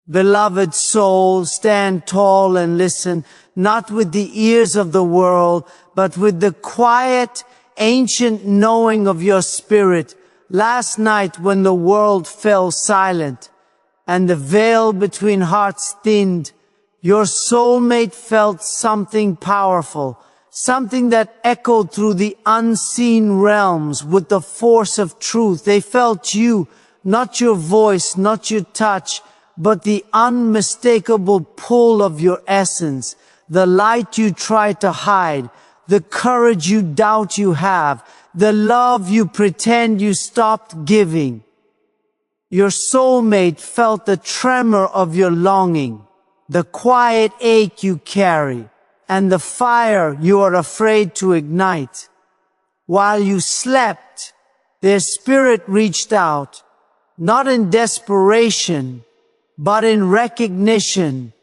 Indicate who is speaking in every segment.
Speaker 1: Beloved soul, stand tall and listen, not with the ears of the world, but with the quiet, ancient knowing of your spirit. Last night when the world fell silent, and the veil between hearts thinned, your soulmate felt something powerful, something that echoed through the unseen realms with the force of truth. They felt you, not your voice, not your touch, but the unmistakable pull of your essence, the light you try to hide, the courage you doubt you have, the love you pretend you stopped giving. Your soulmate felt the tremor of your longing, the quiet ache you carry, and the fire you are afraid to ignite. While you slept, their spirit reached out, not in desperation, but in recognition.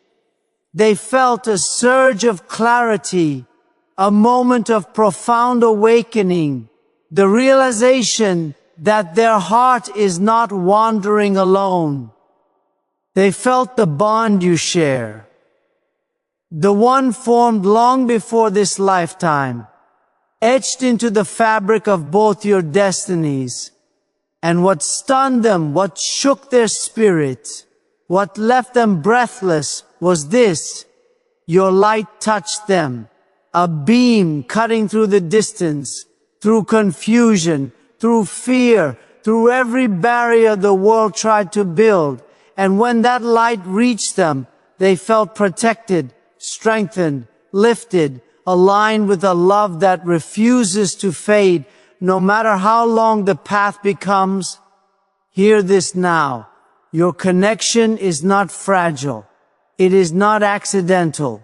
Speaker 1: They felt a surge of clarity, a moment of profound awakening, the realization that their heart is not wandering alone. They felt the bond you share, the one formed long before this lifetime, etched into the fabric of both your destinies. And what stunned them, what shook their spirits, what left them breathless was this: your light touched them, a beam cutting through the distance, through confusion, through fear, through every barrier the world tried to build. And when that light reached them, they felt protected, strengthened, lifted, aligned with a love that refuses to fade, no matter how long the path becomes. Hear this now. Your connection is not fragile. It is not accidental.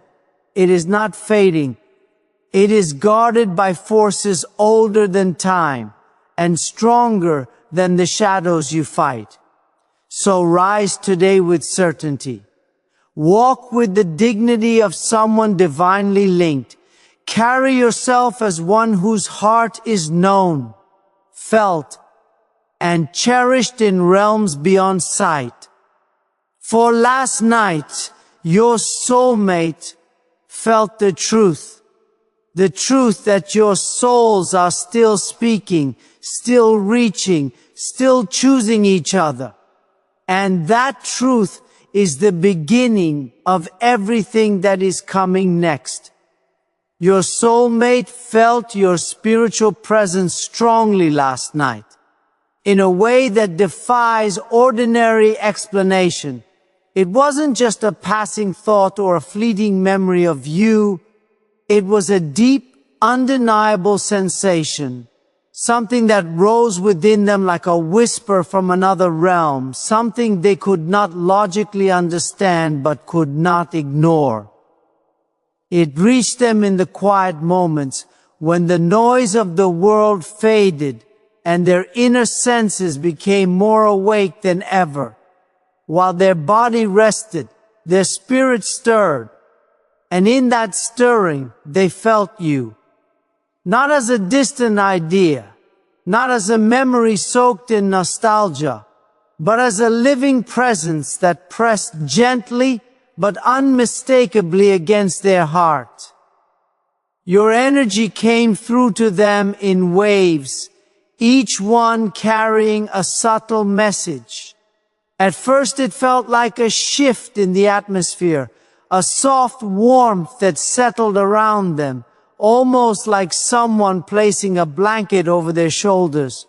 Speaker 1: It is not fading. It is guarded by forces older than time and stronger than the shadows you fight. So rise today with certainty. Walk with the dignity of someone divinely linked. Carry yourself as one whose heart is known, felt, and cherished in realms beyond sight. For last night, your soulmate felt the truth that your souls are still speaking, still reaching, still choosing each other. And that truth is the beginning of everything that is coming next. Your soulmate felt your spiritual presence strongly last night, in a way that defies ordinary explanation. It wasn't just a passing thought or a fleeting memory of you. It was a deep, undeniable sensation, something that rose within them like a whisper from another realm, something they could not logically understand but could not ignore. It reached them in the quiet moments when the noise of the world faded and their inner senses became more awake than ever. While their body rested, their spirit stirred, and in that stirring they felt you. Not as a distant idea, not as a memory soaked in nostalgia, but as a living presence that pressed gently but unmistakably against their heart. Your energy came through to them in waves, each one carrying a subtle message. At first it felt like a shift in the atmosphere, a soft warmth that settled around them, almost like someone placing a blanket over their shoulders.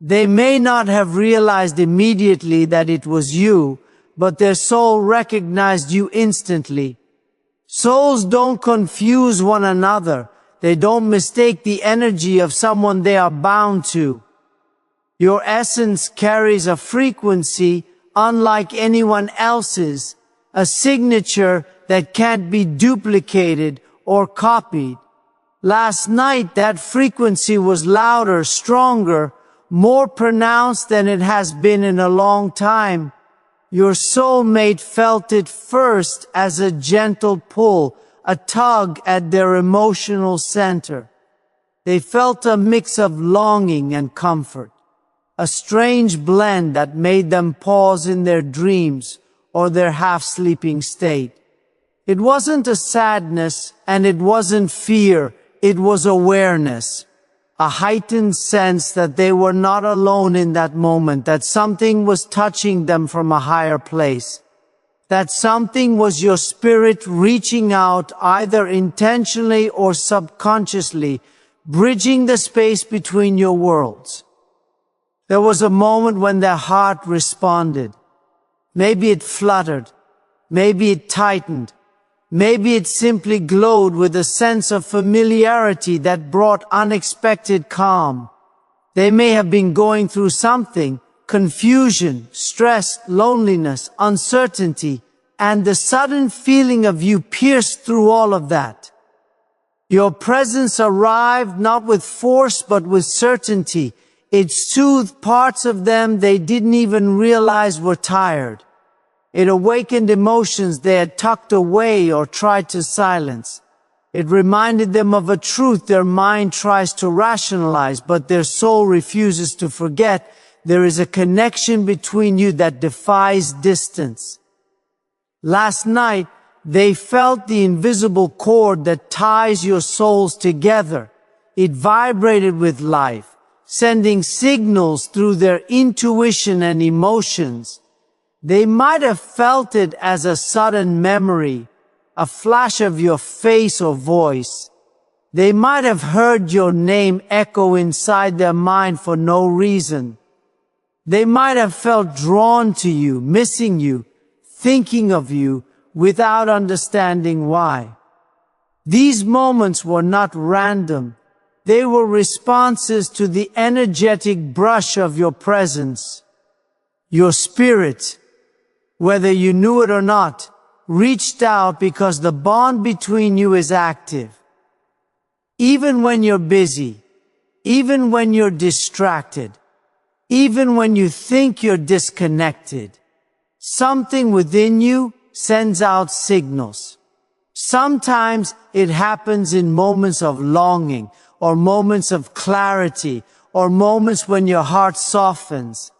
Speaker 1: They may not have realized immediately that it was you, but their soul recognized you instantly. Souls don't confuse one another. They don't mistake the energy of someone they are bound to. Your essence carries a frequency unlike anyone else's, a signature that can't be duplicated or copied. Last night, that frequency was louder, stronger, more pronounced than it has been in a long time. Your soulmate felt it first as a gentle pull, a tug at their emotional center. They felt a mix of longing and comfort, a strange blend that made them pause in their dreams or their half-sleeping state. It wasn't a sadness and it wasn't fear, it was awareness. A heightened sense that they were not alone in that moment, that something was touching them from a higher place. That something was your spirit reaching out either intentionally or subconsciously, bridging the space between your worlds. There was a moment when their heart responded. Maybe it fluttered, maybe it tightened, maybe it simply glowed with a sense of familiarity that brought unexpected calm. They may have been going through something, confusion, stress, loneliness, uncertainty, and the sudden feeling of you pierced through all of that. Your presence arrived not with force but with certainty. It soothed parts of them they didn't even realize were tired. It awakened emotions they had tucked away or tried to silence. It reminded them of a truth their mind tries to rationalize, but their soul refuses to forget. There is a connection between you that defies distance. Last night, they felt the invisible cord that ties your souls together. It vibrated with life, sending signals through their intuition and emotions. They might have felt it as a sudden memory, a flash of your face or voice. They might have heard your name echo inside their mind for no reason. They might have felt drawn to you, missing you, thinking of you, without understanding why. These moments were not random. They were responses to the energetic brush of your presence. Your spirit, whether you knew it or not, reached out because the bond between you is active. Even when you're busy, even when you're distracted, even when you think you're disconnected, something within you sends out signals. Sometimes it happens in moments of longing, or moments of clarity, or moments when your heart softens.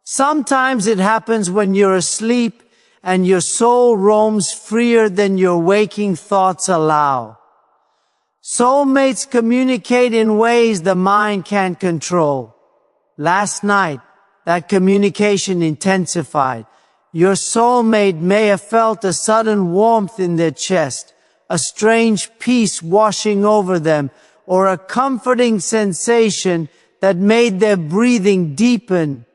Speaker 1: Sometimes it happens when you're asleep and your soul roams freer than your waking thoughts allow. Soulmates communicate in ways the mind can't control. Last night, that communication intensified. Your soulmate may have felt a sudden warmth in their chest, a strange peace washing over them, or a comforting sensation that made their breathing deepen.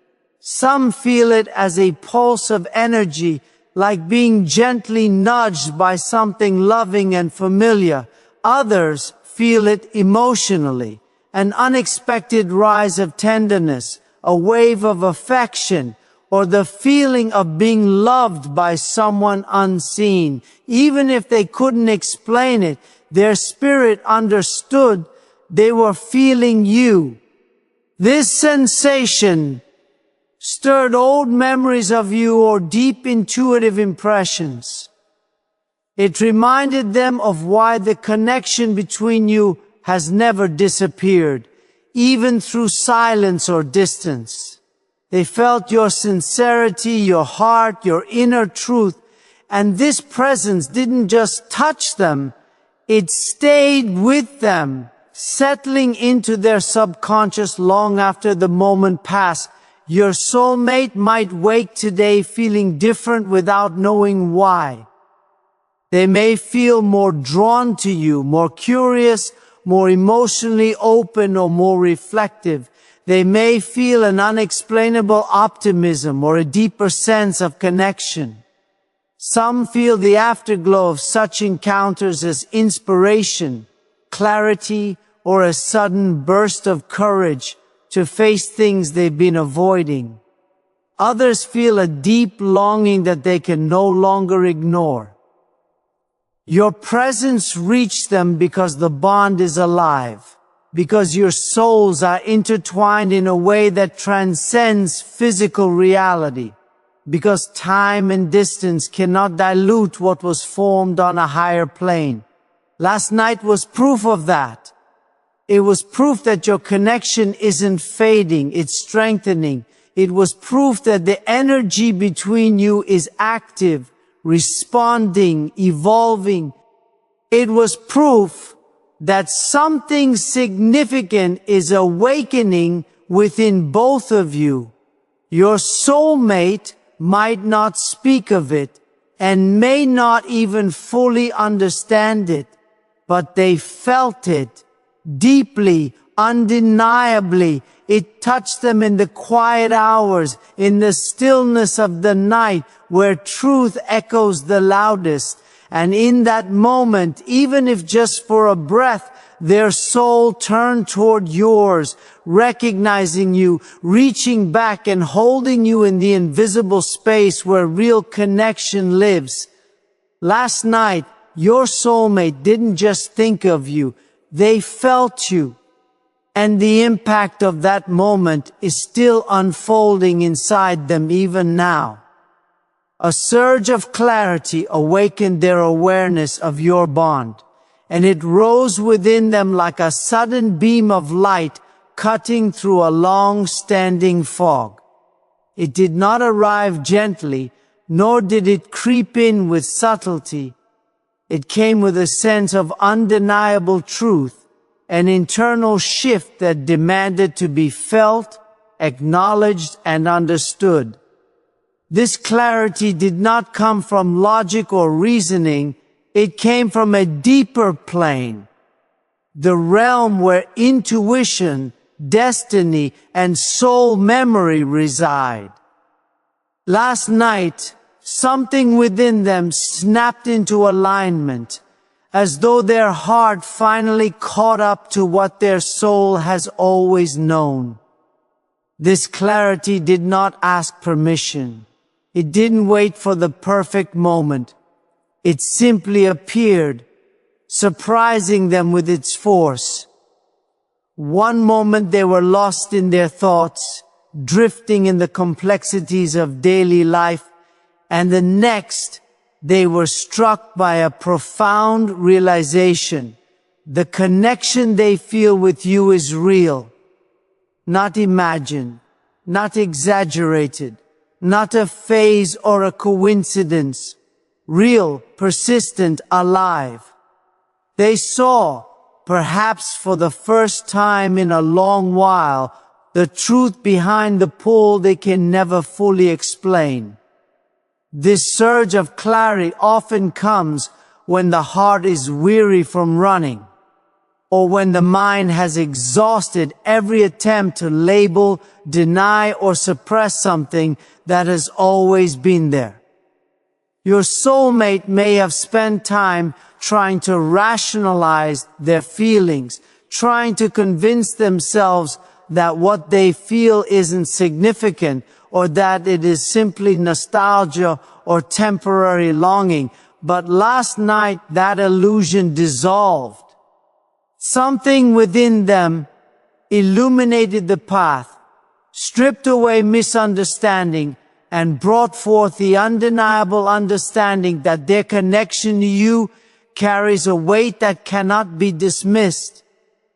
Speaker 1: Some feel it as a pulse of energy, like being gently nudged by something loving and familiar. Others feel it emotionally, an unexpected rise of tenderness, a wave of affection, or the feeling of being loved by someone unseen. Even if they couldn't explain it, their spirit understood they were feeling you. This sensation stirred old memories of you or deep intuitive impressions. It reminded them of why the connection between you has never disappeared, even through silence or distance. They felt your sincerity, your heart, your inner truth, and this presence didn't just touch them, it stayed with them, settling into their subconscious long after the moment passed. Your soulmate might wake today feeling different without knowing why. They may feel more drawn to you, more curious, more emotionally open, or more reflective. They may feel an unexplainable optimism or a deeper sense of connection. Some feel the afterglow of such encounters as inspiration, clarity, or a sudden burst of courage to face things they've been avoiding. Others feel a deep longing that they can no longer ignore. Your presence reached them because the bond is alive, because your souls are intertwined in a way that transcends physical reality, because time and distance cannot dilute what was formed on a higher plane. Last night was proof of that. It was proof that your connection isn't fading, it's strengthening. It was proof that the energy between you is active, responding, evolving. It was proof that something significant is awakening within both of you. Your soulmate might not speak of it and may not even fully understand it, but they felt it deeply, undeniably. It touched them in the quiet hours, in the stillness of the night where truth echoes the loudest. And in that moment, even if just for a breath, their soul turned toward yours, recognizing you, reaching back and holding you in the invisible space where real connection lives. Last night, your soulmate didn't just think of you, they felt you. And the impact of that moment is still unfolding inside them even now. A surge of clarity awakened their awareness of your bond, and it rose within them like a sudden beam of light cutting through a long-standing fog. It did not arrive gently, nor did it creep in with subtlety. It came with a sense of undeniable truth, an internal shift that demanded to be felt, acknowledged, and understood. This clarity did not come from logic or reasoning, it came from a deeper plane, the realm where intuition, destiny, and soul memory reside. Last night, something within them snapped into alignment, as though their heart finally caught up to what their soul has always known. This clarity did not ask permission. It didn't wait for the perfect moment. It simply appeared, surprising them with its force. One moment they were lost in their thoughts, drifting in the complexities of daily life, and the next they were struck by a profound realization. The connection they feel with you is real, not imagined, not exaggerated, not a phase or a coincidence. Real, persistent, alive. They saw, perhaps for the first time in a long while, the truth behind the pull they can never fully explain. This surge of clarity often comes when the heart is weary from running, or when the mind has exhausted every attempt to label, deny, or suppress something that has always been there. Your soulmate may have spent time trying to rationalize their feelings, trying to convince themselves that what they feel isn't significant, or that it is simply nostalgia or temporary longing. But last night that illusion dissolved. Something within them illuminated the path, stripped away misunderstanding, and brought forth the undeniable understanding that their connection to you carries a weight that cannot be dismissed.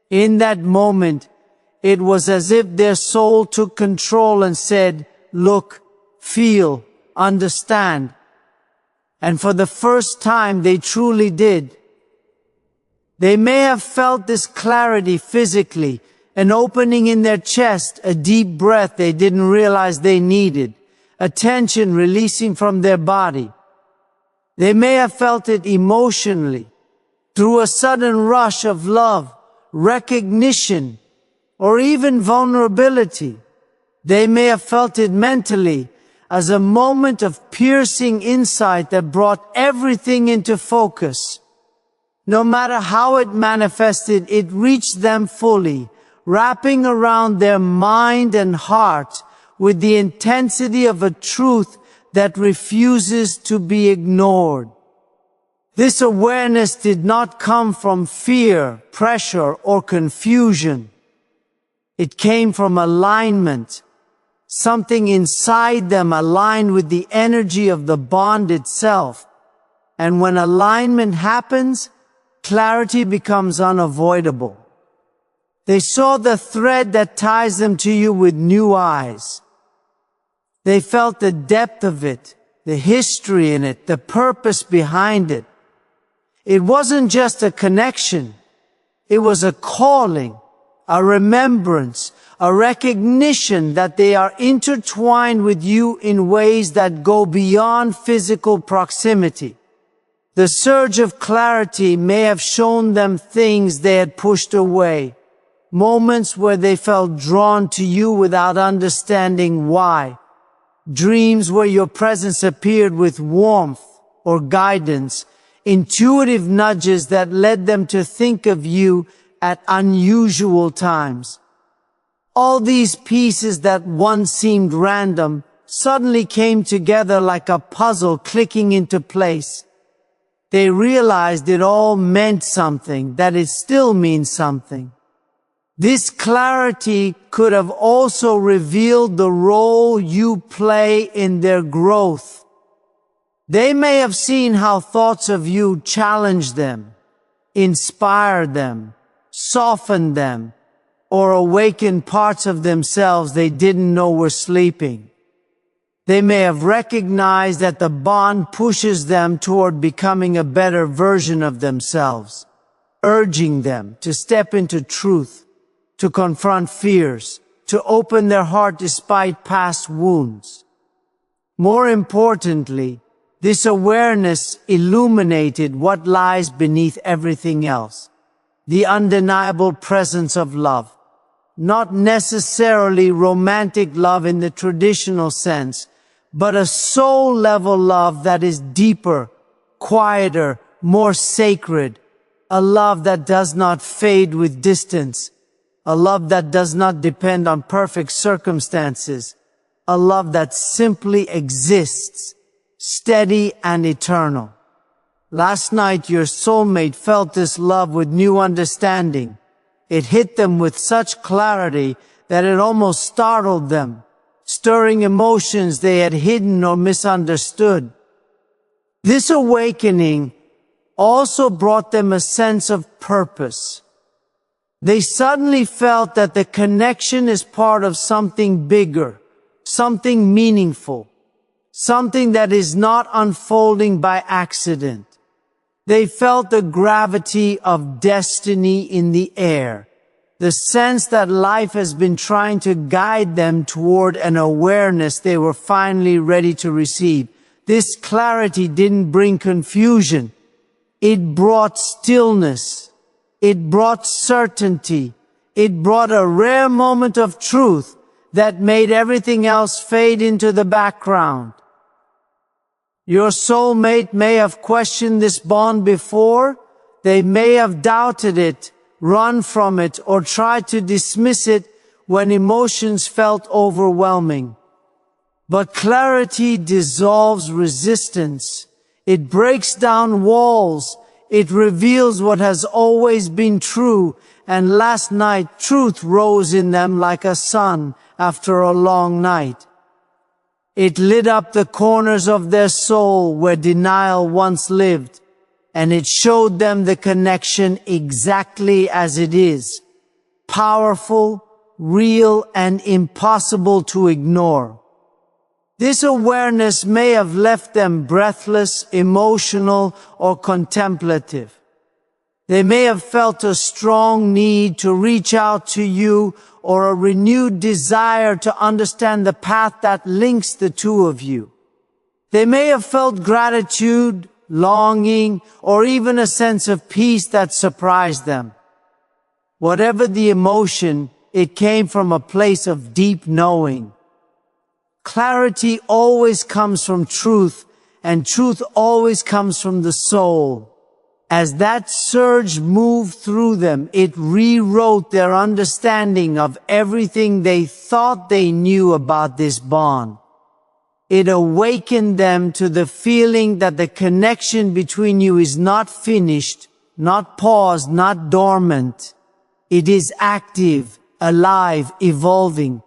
Speaker 1: In that moment, it was as if their soul took control and said, "Look, feel, understand." And for the first time they truly did. They may have felt this clarity physically, an opening in their chest, a deep breath they didn't realize they needed, a tension releasing from their body. They may have felt it emotionally, through a sudden rush of love, recognition, or even vulnerability. They may have felt it mentally, as a moment of piercing insight that brought everything into focus. No matter how it manifested, it reached them fully, wrapping around their mind and heart with the intensity of a truth that refuses to be ignored. This awareness did not come from fear, pressure, or confusion. It came from alignment. Something inside them aligned with the energy of the bond itself. And when alignment happens, clarity becomes unavoidable. They saw the thread that ties them to you with new eyes. They felt the depth of it, the history in it, the purpose behind it. It wasn't just a connection. It was a calling, a remembrance, a recognition that they are intertwined with you in ways that go beyond physical proximity. The surge of clarity may have shown them things they had pushed away, moments where they felt drawn to you without understanding why, dreams where your presence appeared with warmth or guidance, intuitive nudges that led them to think of you at unusual times. All these pieces that once seemed random suddenly came together like a puzzle clicking into place. They realized it all meant something, that it still means something. This clarity could have also revealed the role you play in their growth. They may have seen how thoughts of you challenge them, inspire them, soften them, or awaken parts of themselves they didn't know were sleeping. They may have recognized that the bond pushes them toward becoming a better version of themselves, urging them to step into truth, to confront fears, to open their heart despite past wounds. More importantly, this awareness illuminated what lies beneath everything else, the undeniable presence of love. Not necessarily romantic love in the traditional sense, but a soul-level love that is deeper, quieter, more sacred, a love that does not fade with distance, a love that does not depend on perfect circumstances, a love that simply exists, steady and eternal. Last night your soulmate felt this love with new understanding. It hit them with such clarity that it almost startled them, stirring emotions they had hidden or misunderstood. This awakening also brought them a sense of purpose. They suddenly felt that the connection is part of something bigger, something meaningful, something that is not unfolding by accident. They felt the gravity of destiny in the air, the sense that life has been trying to guide them toward an awareness they were finally ready to receive. This clarity didn't bring confusion. It brought stillness. It brought certainty. It brought a rare moment of truth that made everything else fade into the background. Your soulmate may have questioned this bond before. They may have doubted it, run from it, or tried to dismiss it when emotions felt overwhelming. But clarity dissolves resistance. It breaks down walls. It reveals what has always been true. And last night, truth rose in them like a sun after a long night. It lit up the corners of their soul where denial once lived, and it showed them the connection exactly as it is, powerful, real, and impossible to ignore. This awareness may have left them breathless, emotional, or contemplative. They may have felt a strong need to reach out to you or a renewed desire to understand the path that links the two of you. They may have felt gratitude, longing, or even a sense of peace that surprised them. Whatever the emotion, it came from a place of deep knowing. Clarity always comes from truth, and truth always comes from the soul. As that surge moved through them, it rewrote their understanding of everything they thought they knew about this bond. It awakened them to the feeling that the connection between you is not finished, not paused, not dormant. It is active, alive, evolving.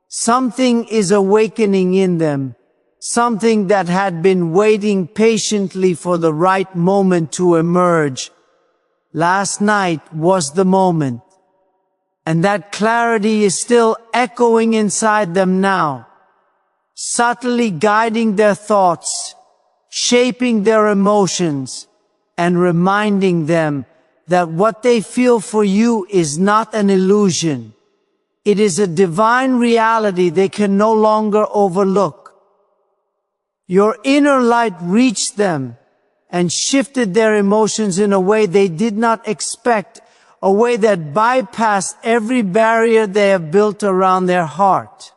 Speaker 1: Something is awakening in them. Something that had been waiting patiently for the right moment to emerge. Last night was the moment. And that clarity is still echoing inside them now. subtly guiding their thoughts, shaping their emotions, and reminding them that what they feel for you is not an illusion. It is a divine reality they can no longer overlook. Your inner light reached them and shifted their emotions in a way they did not expect, a way that bypassed every barrier they have built around their heart.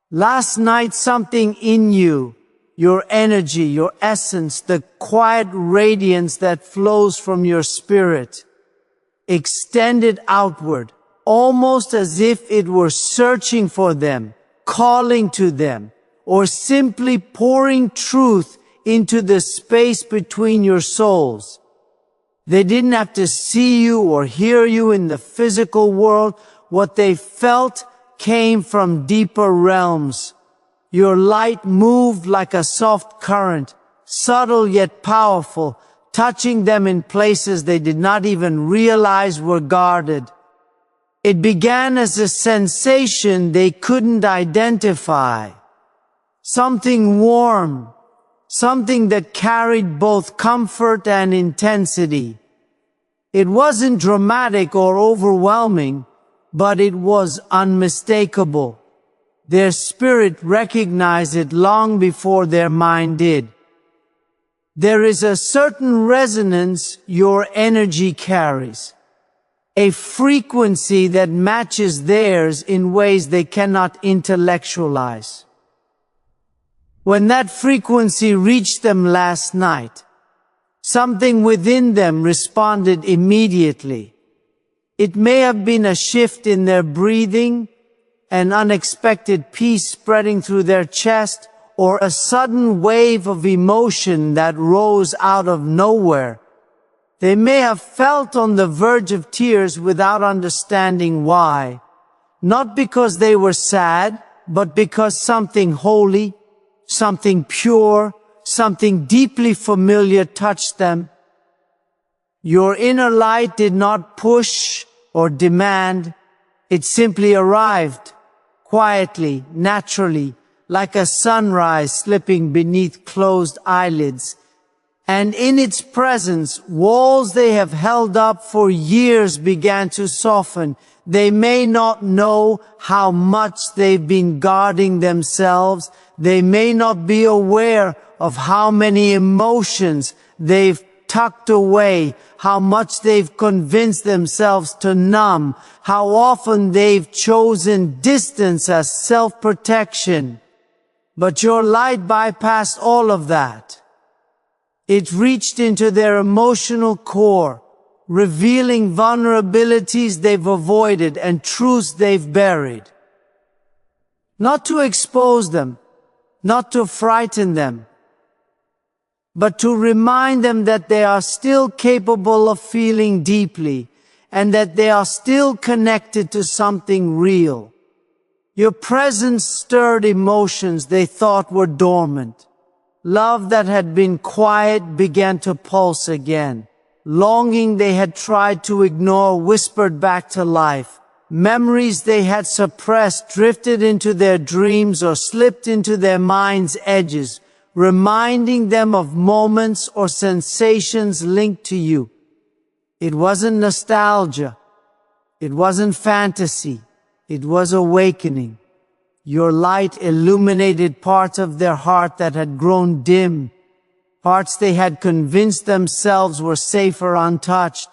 Speaker 1: Last night, something in you, your energy, your essence, the quiet radiance that flows from your spirit, extended outward, almost as if it were searching for them, calling to them, or simply pouring truth into the space between your souls. They didn't have to see you or hear you in the physical world. What they felt came from deeper realms. Your light moved like a soft current, subtle yet powerful, touching them in places they did not even realize were guarded. It began as a sensation they couldn't identify. Something warm, something that carried both comfort and intensity. It wasn't dramatic or overwhelming, but it was unmistakable. Their spirit recognized it long before their mind did. There is a certain resonance your energy carries, a frequency that matches theirs in ways they cannot intellectualize. When that frequency reached them last night, something within them responded immediately. It may have been a shift in their breathing, an unexpected peace spreading through their chest, or a sudden wave of emotion that rose out of nowhere. They may have felt on the verge of tears without understanding why. Not because they were sad, but because something holy, something pure, something deeply familiar touched them. Your inner light did not push or demand. It simply arrived, quietly, naturally, like a sunrise slipping beneath closed eyelids. And in its presence, walls they have held up for years began to soften. They may not know how much they've been guarding themselves. They may not be aware of how many emotions they've tucked away, how much they've convinced themselves to numb, how often they've chosen distance as self-protection. But your light bypassed all of that. It reached into their emotional core, revealing vulnerabilities they've avoided and truths they've buried. Not to expose them, not to frighten them, but to remind them that they are still capable of feeling deeply, and that they are still connected to something real. Your presence stirred emotions they thought were dormant. Love that had been quiet began to pulse again. Longing they had tried to ignore whispered back to life. Memories they had suppressed drifted into their dreams or slipped into their mind's edges, reminding them of moments or sensations linked to you. It wasn't nostalgia. It wasn't fantasy. It was awakening. Your light illuminated parts of their heart that had grown dim, parts they had convinced themselves were safer untouched.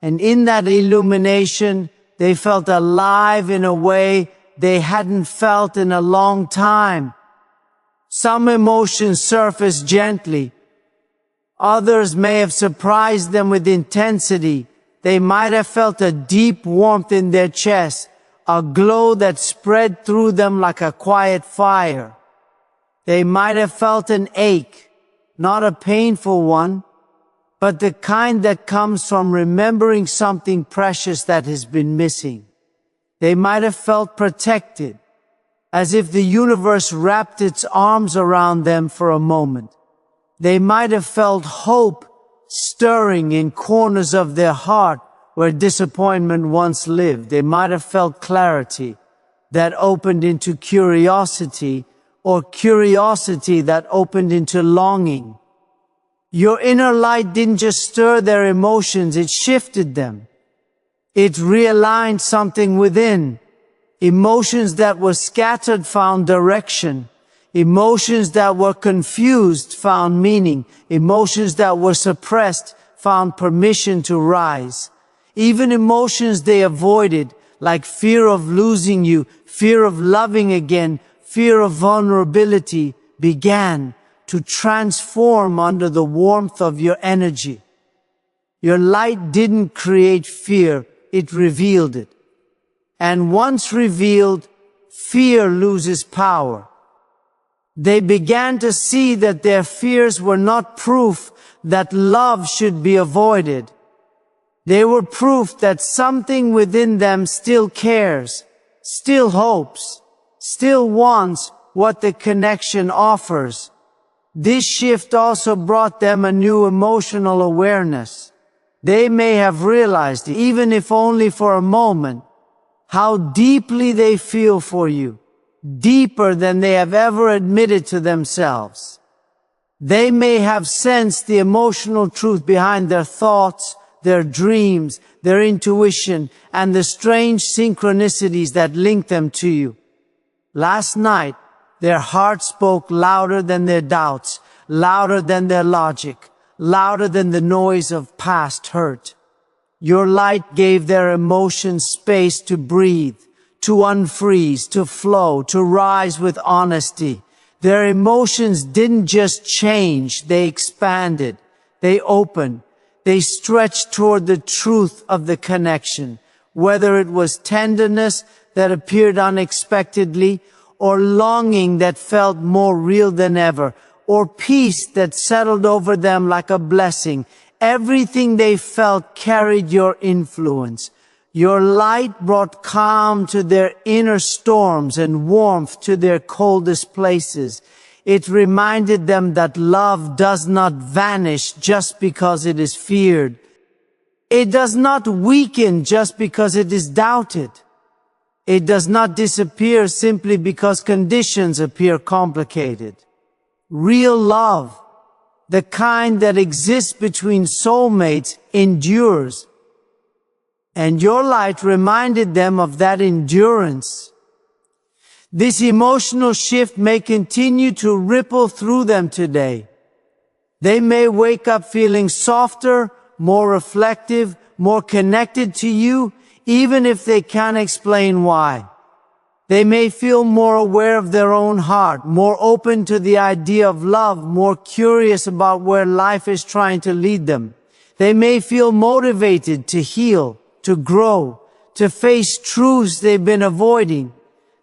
Speaker 1: And in that illumination, they felt alive in a way they hadn't felt in a long time. Some emotions surfaced gently. Others may have surprised them with intensity. They might have felt a deep warmth in their chest, a glow that spread through them like a quiet fire. They might have felt an ache, not a painful one, but the kind that comes from remembering something precious that has been missing. They might have felt protected, as if the universe wrapped its arms around them for a moment. They might have felt hope stirring in corners of their heart where disappointment once lived. They might have felt clarity, that opened into curiosity, or curiosity that opened into longing. Your inner light didn't just stir their emotions, it shifted them. It realigned something within. Emotions that were scattered found direction. Emotions that were confused found meaning. Emotions that were suppressed found permission to rise. Even emotions they avoided, like fear of losing you, fear of loving again, fear of vulnerability, began to transform under the warmth of your energy. Your light didn't create fear, it revealed it. And once revealed, fear loses power. They began to see that their fears were not proof that love should be avoided. They were proof that something within them still cares, still hopes, still wants what the connection offers. This shift also brought them a new emotional awareness. They may have realized, even if only for a moment, how deeply they feel for you. Deeper than they have ever admitted to themselves. They may have sensed the emotional truth behind their thoughts, their dreams, their intuition, and the strange synchronicities that link them to you. Last night, their heart spoke louder than their doubts, louder than their logic, louder than the noise of past hurt. Your light gave their emotions space to breathe, to unfreeze, to flow, to rise with honesty. Their emotions didn't just change, they expanded, they opened, they stretched toward the truth of the connection, whether it was tenderness that appeared unexpectedly, or longing that felt more real than ever, or peace that settled over them like a blessing. Everything they felt carried your influence. Your light brought calm to their inner storms and warmth to their coldest places. It reminded them that love does not vanish just because it is feared. It does not weaken just because it is doubted. It does not disappear simply because conditions appear complicated. Real love, the kind that exists between soulmates, endures. And your light reminded them of that endurance. This emotional shift may continue to ripple through them today. They may wake up feeling softer, more reflective, more connected to you, even if they can't explain why. They may feel more aware of their own heart, more open to the idea of love, more curious about where life is trying to lead them. They may feel motivated to heal, to grow, to face truths they've been avoiding.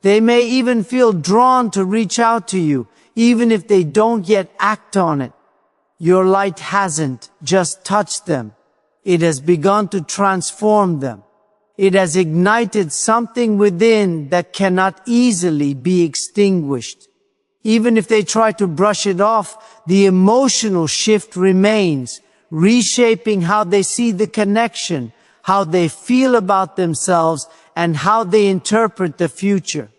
Speaker 1: They may even feel drawn to reach out to you, even if they don't yet act on it. Your light hasn't just touched them. It has begun to transform them. It has ignited something within that cannot easily be extinguished. Even if they try to brush it off, the emotional shift remains, reshaping how they see the connection, how they feel about themselves, and how they interpret the future.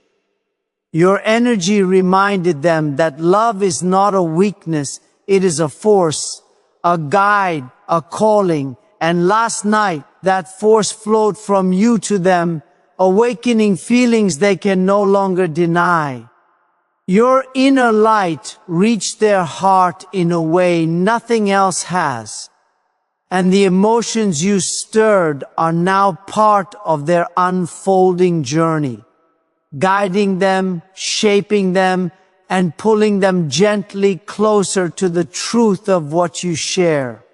Speaker 1: Your energy reminded them that love is not a weakness, it is a force, a guide, a calling, and last night that force flowed from you to them, awakening feelings they can no longer deny. Your inner light reached their heart in a way nothing else has. And the emotions you stirred are now part of their unfolding journey, guiding them, shaping them, and pulling them gently closer to the truth of what you share.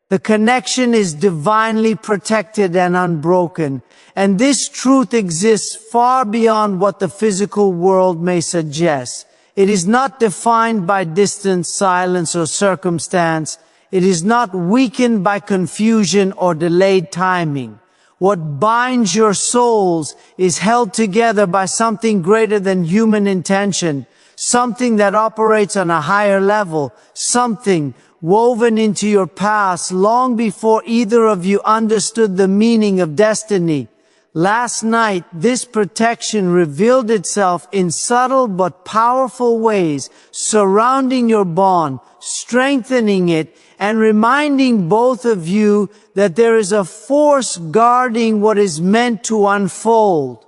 Speaker 1: The connection is divinely protected and unbroken, and this truth exists far beyond what the physical world may suggest. It is not defined by distance, silence, or circumstance. It is not weakened by confusion or delayed timing. What binds your souls is held together by something greater than human intention, something that operates on a higher level, something woven into your past long before either of you understood the meaning of destiny. Last night, this protection revealed itself in subtle but powerful ways, surrounding your bond, strengthening it, and reminding both of you that there is a force guarding what is meant to unfold.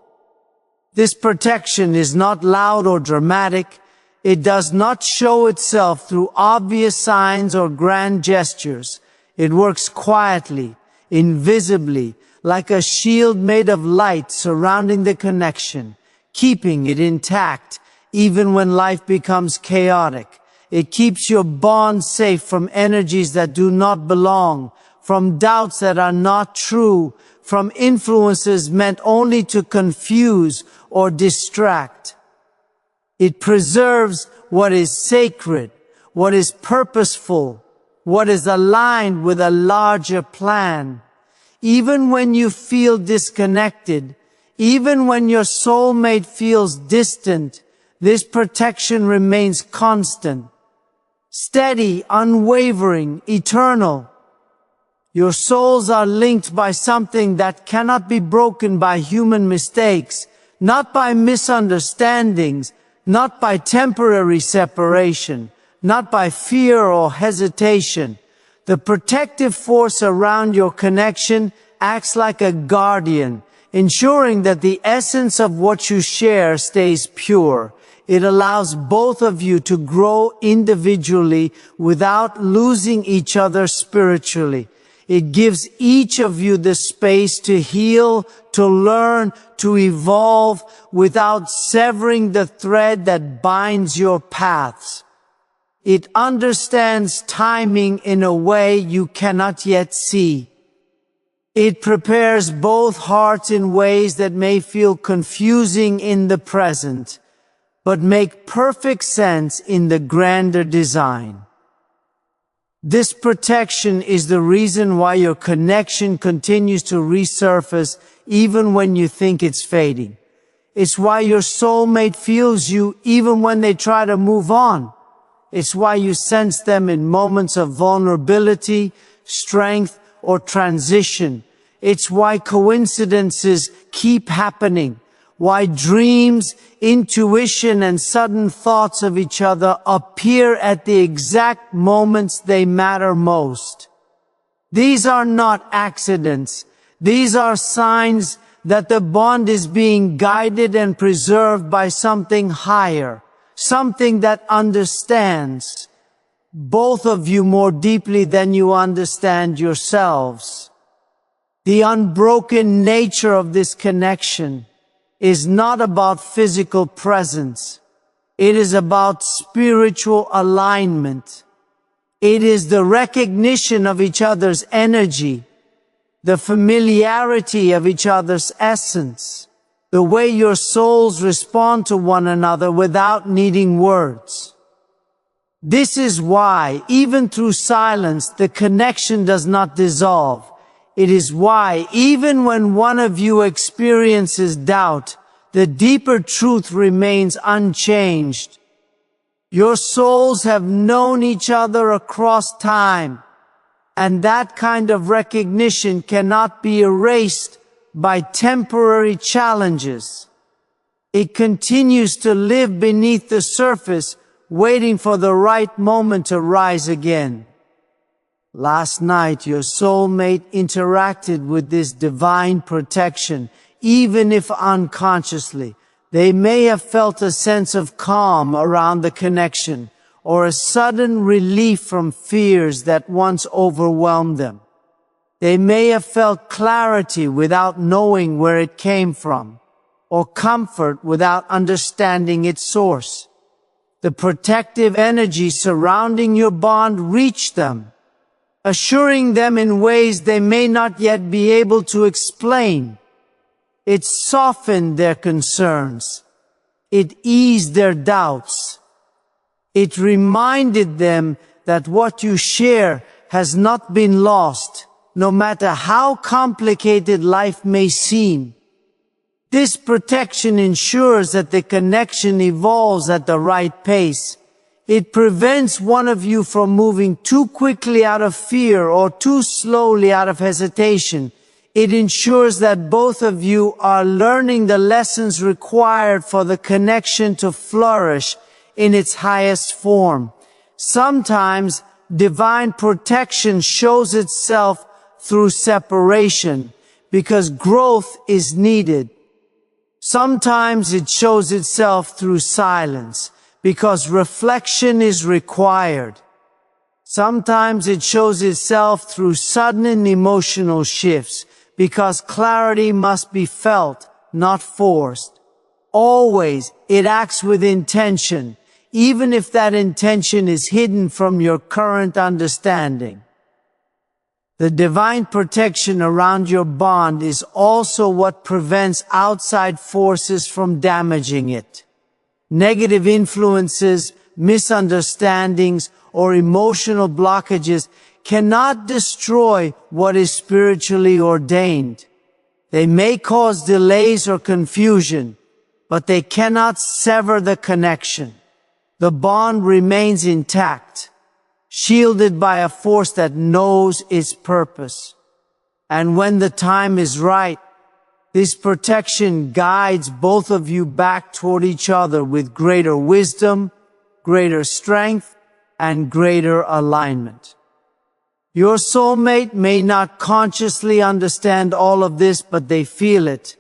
Speaker 1: This protection is not loud or dramatic. It does not show itself through obvious signs or grand gestures. It works quietly, invisibly, like a shield made of light surrounding the connection, keeping it intact even when life becomes chaotic. It keeps your bond safe from energies that do not belong, from doubts that are not true, from influences meant only to confuse or distract. It preserves what is sacred, what is purposeful, what is aligned with a larger plan. Even when you feel disconnected, even when your soulmate feels distant, this protection remains constant, steady, unwavering, eternal. Your souls are linked by something that cannot be broken by human mistakes, not by misunderstandings, not by temporary separation, not by fear or hesitation. The protective force around your connection acts like a guardian, ensuring that the essence of what you share stays pure. It allows both of you to grow individually without losing each other spiritually. It gives each of you the space to heal, to learn, to evolve without severing the thread that binds your paths. It understands timing in a way you cannot yet see. It prepares both hearts in ways that may feel confusing in the present, but make perfect sense in the grander design. This protection is the reason why your connection continues to resurface even when you think it's fading. It's why your soulmate feels you even when they try to move on. It's why you sense them in moments of vulnerability, strength, or transition. It's why coincidences keep happening, why dreams, intuition, and sudden thoughts of each other appear at the exact moments they matter most. These are not accidents. These are signs that the bond is being guided and preserved by something higher, something that understands both of you more deeply than you understand yourselves. The unbroken nature of this connection is not about physical presence. It is about spiritual alignment. It is the recognition of each other's energy, the familiarity of each other's essence, the way your souls respond to one another without needing words. This is why, even through silence, the connection does not dissolve. It is why, even when one of you experiences doubt, the deeper truth remains unchanged. Your souls have known each other across time, and that kind of recognition cannot be erased by temporary challenges. It continues to live beneath the surface, waiting for the right moment to rise again. Last night, your soulmate interacted with this divine protection, even if unconsciously. They may have felt a sense of calm around the connection, or a sudden relief from fears that once overwhelmed them. They may have felt clarity without knowing where it came from, or comfort without understanding its source. The protective energy surrounding your bond reached them, assuring them in ways they may not yet be able to explain. It softened their concerns. It eased their doubts. It reminded them that what you share has not been lost, no matter how complicated life may seem. This protection ensures that the connection evolves at the right pace. It prevents one of you from moving too quickly out of fear or too slowly out of hesitation. It ensures that both of you are learning the lessons required for the connection to flourish in its highest form. Sometimes divine protection shows itself through separation because growth is needed. Sometimes it shows itself through silence because reflection is required. Sometimes it shows itself through sudden emotional shifts because clarity must be felt, not forced. Always, it acts with intention, even if that intention is hidden from your current understanding. The divine protection around your bond is also what prevents outside forces from damaging it. Negative influences, misunderstandings, or emotional blockages cannot destroy what is spiritually ordained. They may cause delays or confusion, but they cannot sever the connection. The bond remains intact, shielded by a force that knows its purpose. And when the time is right, this protection guides both of you back toward each other with greater wisdom, greater strength, and greater alignment. Your soulmate may not consciously understand all of this, but they feel it.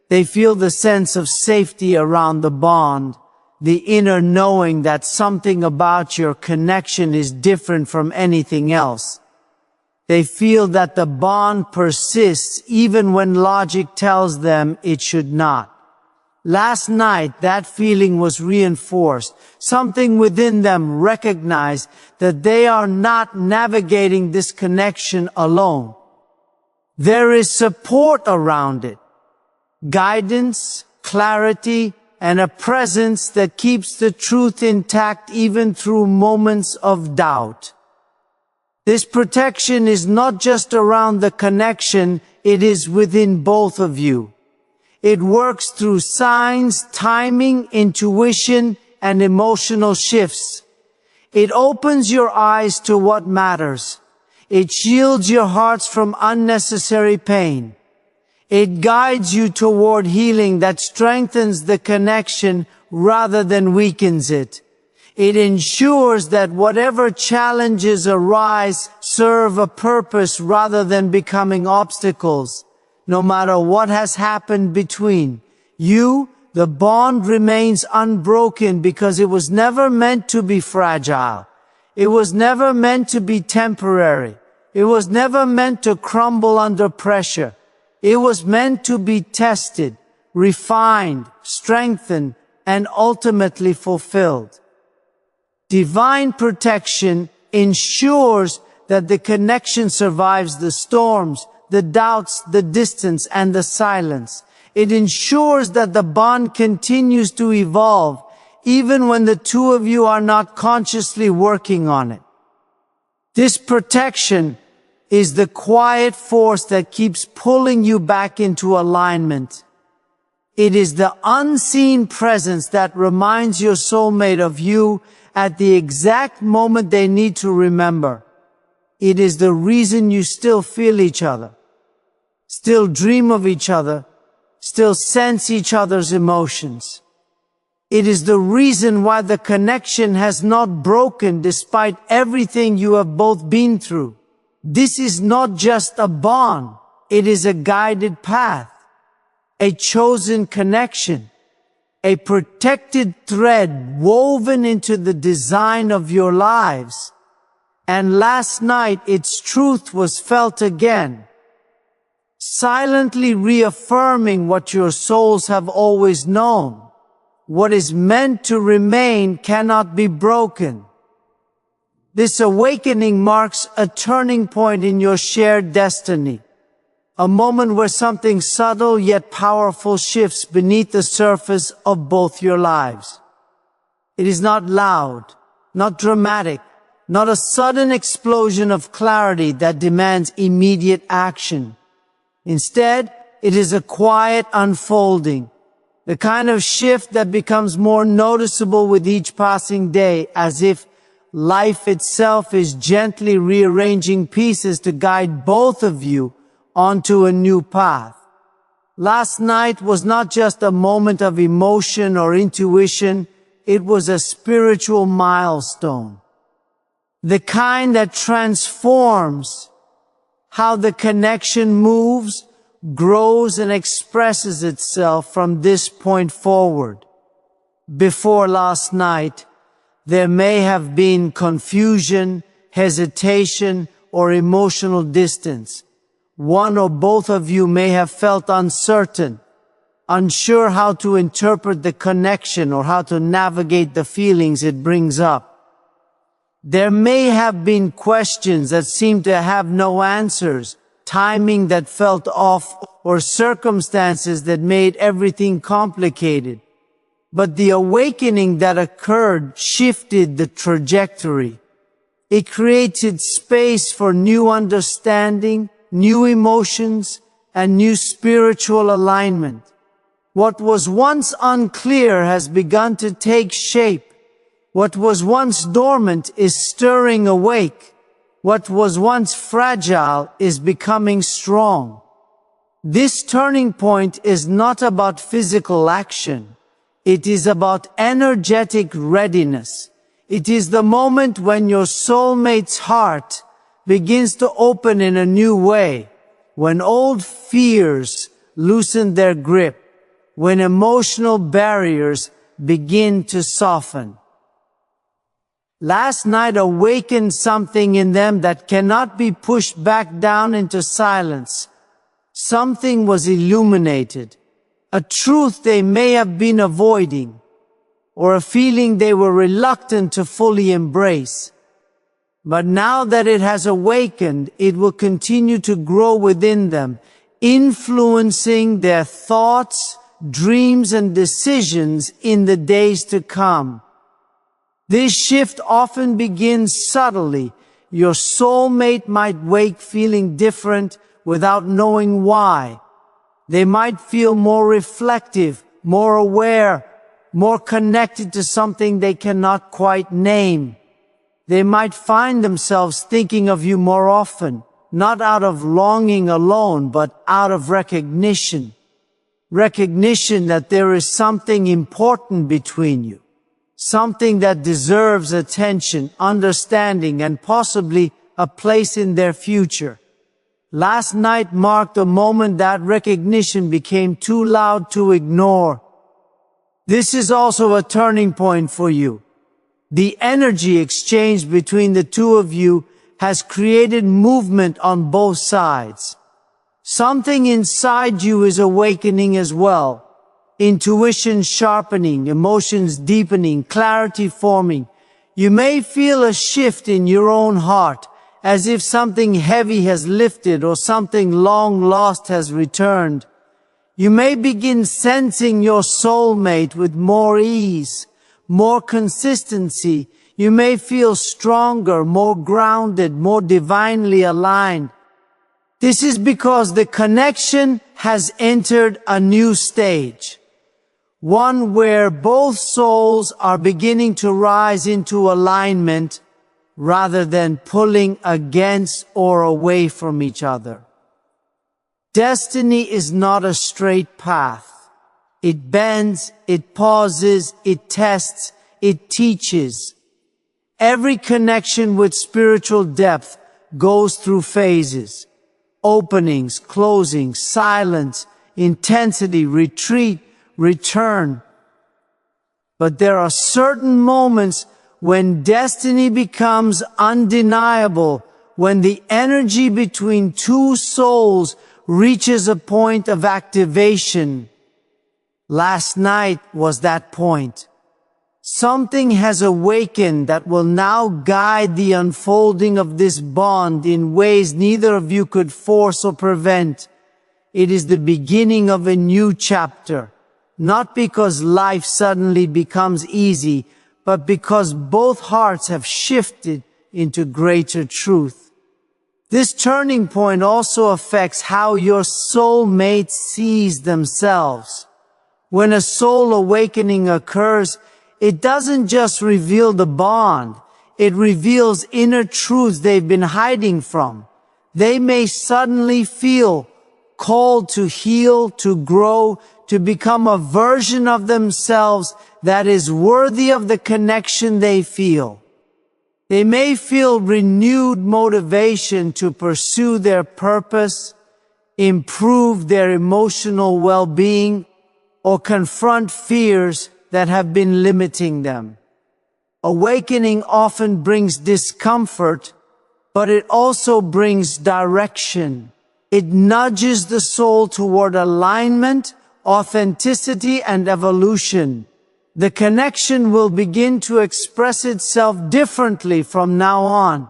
Speaker 1: They feel the sense of safety around the bond, the inner knowing that something about your connection is different from anything else. They feel that the bond persists even when logic tells them it should not. Last night, that feeling was reinforced. Something within them recognized that they are not navigating this connection alone. There is support around it. Guidance, clarity, and a presence that keeps the truth intact even through moments of doubt. This protection is not just around the connection, it is within both of you. It works through signs, timing, intuition, and emotional shifts. It opens your eyes to what matters. It shields your hearts from unnecessary pain. It guides you toward healing that strengthens the connection rather than weakens it. It ensures that whatever challenges arise serve a purpose rather than becoming obstacles. No matter what has happened between you, the bond remains unbroken because it was never meant to be fragile. It was never meant to be temporary. It was never meant to crumble under pressure. It was meant to be tested, refined, strengthened, and ultimately fulfilled. Divine protection ensures that the connection survives the storms, the doubts, the distance, and the silence. It ensures that the bond continues to evolve, even when the two of you are not consciously working on it. This protection is the quiet force that keeps pulling you back into alignment. It is the unseen presence that reminds your soulmate of you at the exact moment they need to remember. It is the reason you still feel each other, still dream of each other, still sense each other's emotions. It is the reason why the connection has not broken despite everything you have both been through. This is not just a bond, it is a guided path, a chosen connection, a protected thread woven into the design of your lives. And last night its truth was felt again, silently reaffirming what your souls have always known. What is meant to remain cannot be broken. This awakening marks a turning point in your shared destiny, a moment where something subtle yet powerful shifts beneath the surface of both your lives. It is not loud, not dramatic, not a sudden explosion of clarity that demands immediate action. Instead, it is a quiet unfolding, the kind of shift that becomes more noticeable with each passing day, as if life itself is gently rearranging pieces to guide both of you onto a new path. Last night was not just a moment of emotion or intuition, it was a spiritual milestone. The kind that transforms how the connection moves, grows, and expresses itself from this point forward. Before last night, there may have been confusion, hesitation, or emotional distance. One or both of you may have felt uncertain, unsure how to interpret the connection or how to navigate the feelings it brings up. There may have been questions that seemed to have no answers, timing that felt off, or circumstances that made everything complicated. But the awakening that occurred shifted the trajectory. It created space for new understanding, new emotions, and new spiritual alignment. What was once unclear has begun to take shape. What was once dormant is stirring awake. What was once fragile is becoming strong. This turning point is not about physical action. It is about energetic readiness. It is the moment when your soulmate's heart begins to open in a new way, when old fears loosen their grip, when emotional barriers begin to soften. Last night awakened something in them that cannot be pushed back down into silence. Something was illuminated, a truth they may have been avoiding, or a feeling they were reluctant to fully embrace. But now that it has awakened, it will continue to grow within them, influencing their thoughts, dreams, and decisions in the days to come. This shift often begins subtly. Your soulmate might wake feeling different without knowing why. They might feel more reflective, more aware, more connected to something they cannot quite name. They might find themselves thinking of you more often, not out of longing alone, but out of recognition. Recognition that there is something important between you. Something that deserves attention, understanding, and possibly a place in their future. Last night marked a moment that recognition became too loud to ignore. This is also a turning point for you. The energy exchange between the two of you has created movement on both sides. Something inside you is awakening as well. Intuition sharpening, emotions deepening, clarity forming. You may feel a shift in your own heart, as if something heavy has lifted or something long lost has returned. You may begin sensing your soulmate with more ease, more consistency. You may feel stronger, more grounded, more divinely aligned. This is because the connection has entered a new stage. One where both souls are beginning to rise into alignment rather than pulling against or away from each other. Destiny is not a straight path. It bends, it pauses, it tests, it teaches. Every connection with spiritual depth goes through phases. Openings, closings, silence, intensity, retreat, return. But there are certain moments when destiny becomes undeniable, when the energy between two souls reaches a point of activation. Last night was that point. Something has awakened that will now guide the unfolding of this bond in ways neither of you could force or prevent. It is the beginning of a new chapter, not because life suddenly becomes easy, but because both hearts have shifted into greater truth. This turning point also affects how your soulmate sees themselves. When a soul awakening occurs, it doesn't just reveal the bond, it reveals inner truths they've been hiding from. They may suddenly feel called to heal, to grow, to become a version of themselves that is worthy of the connection they feel. They may feel renewed motivation to pursue their purpose, improve their emotional well-being, or confront fears that have been limiting them. Awakening often brings discomfort, but it also brings direction. It nudges the soul toward alignment, authenticity, and evolution. The connection will begin to express itself differently from now on.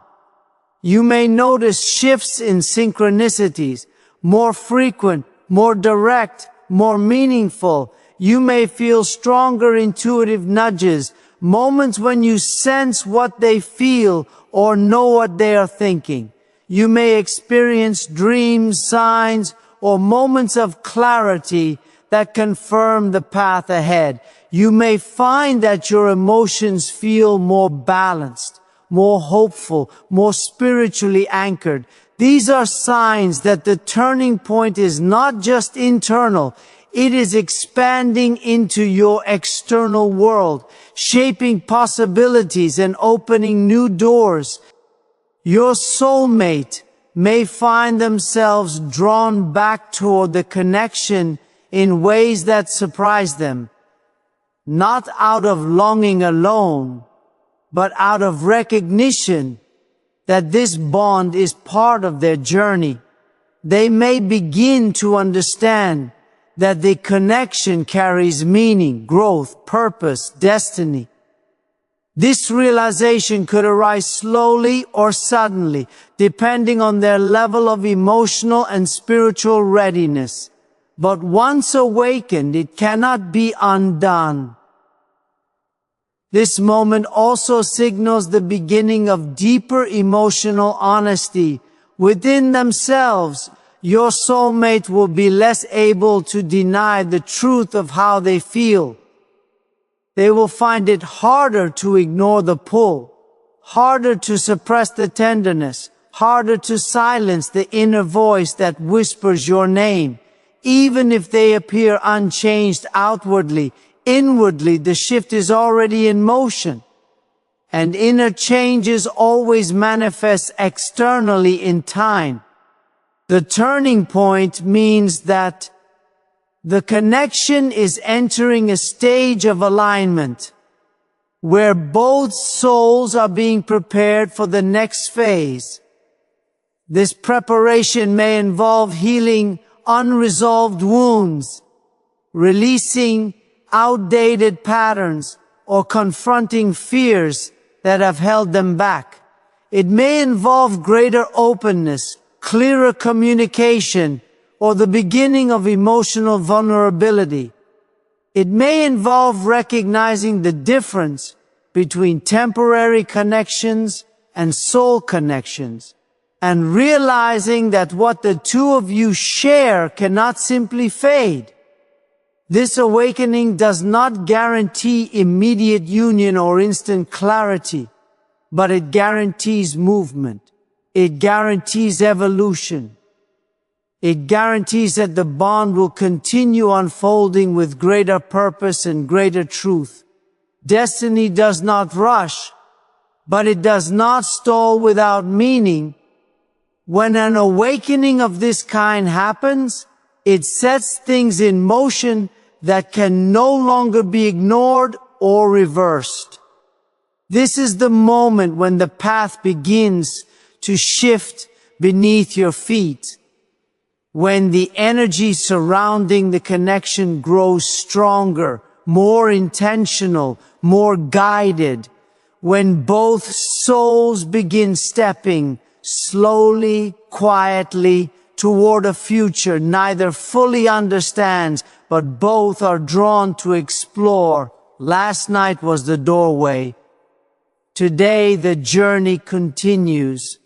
Speaker 1: You may notice shifts in synchronicities, more frequent, more direct, more meaningful. You may feel stronger intuitive nudges, moments when you sense what they feel or know what they are thinking. You may experience dreams, signs, or moments of clarity that confirm the path ahead. You may find that your emotions feel more balanced, more hopeful, more spiritually anchored. These are signs that the turning point is not just internal, it is expanding into your external world, shaping possibilities and opening new doors. Your soulmate may find themselves drawn back toward the connection in ways that surprise them, not out of longing alone, but out of recognition that this bond is part of their journey. They may begin to understand that the connection carries meaning, growth, purpose, destiny. This realization could arise slowly or suddenly, depending on their level of emotional and spiritual readiness. But once awakened, it cannot be undone. This moment also signals the beginning of deeper emotional honesty within themselves. Your soulmate will be less able to deny the truth of how they feel. They will find it harder to ignore the pull, harder to suppress the tenderness, harder to silence the inner voice that whispers your name. Even if they appear unchanged outwardly, inwardly the shift is already in motion. And inner changes always manifest externally in time. The turning point means that the connection is entering a stage of alignment, where both souls are being prepared for the next phase. This preparation may involve healing unresolved wounds, releasing outdated patterns, or confronting fears that have held them back. It may involve greater openness, clearer communication, or the beginning of emotional vulnerability. It may involve recognizing the difference between temporary connections and soul connections, and realizing that what the two of you share cannot simply fade. This awakening does not guarantee immediate union or instant clarity, but it guarantees movement. It guarantees evolution. It guarantees that the bond will continue unfolding with greater purpose and greater truth. Destiny does not rush, but it does not stall without meaning. When an awakening of this kind happens, it sets things in motion that can no longer be ignored or reversed. This is the moment when the path begins to shift beneath your feet, when the energy surrounding the connection grows stronger, more intentional, more guided, when both souls begin stepping slowly, quietly, toward a future neither fully understands, but both are drawn to explore. Last night was the doorway. Today the journey continues.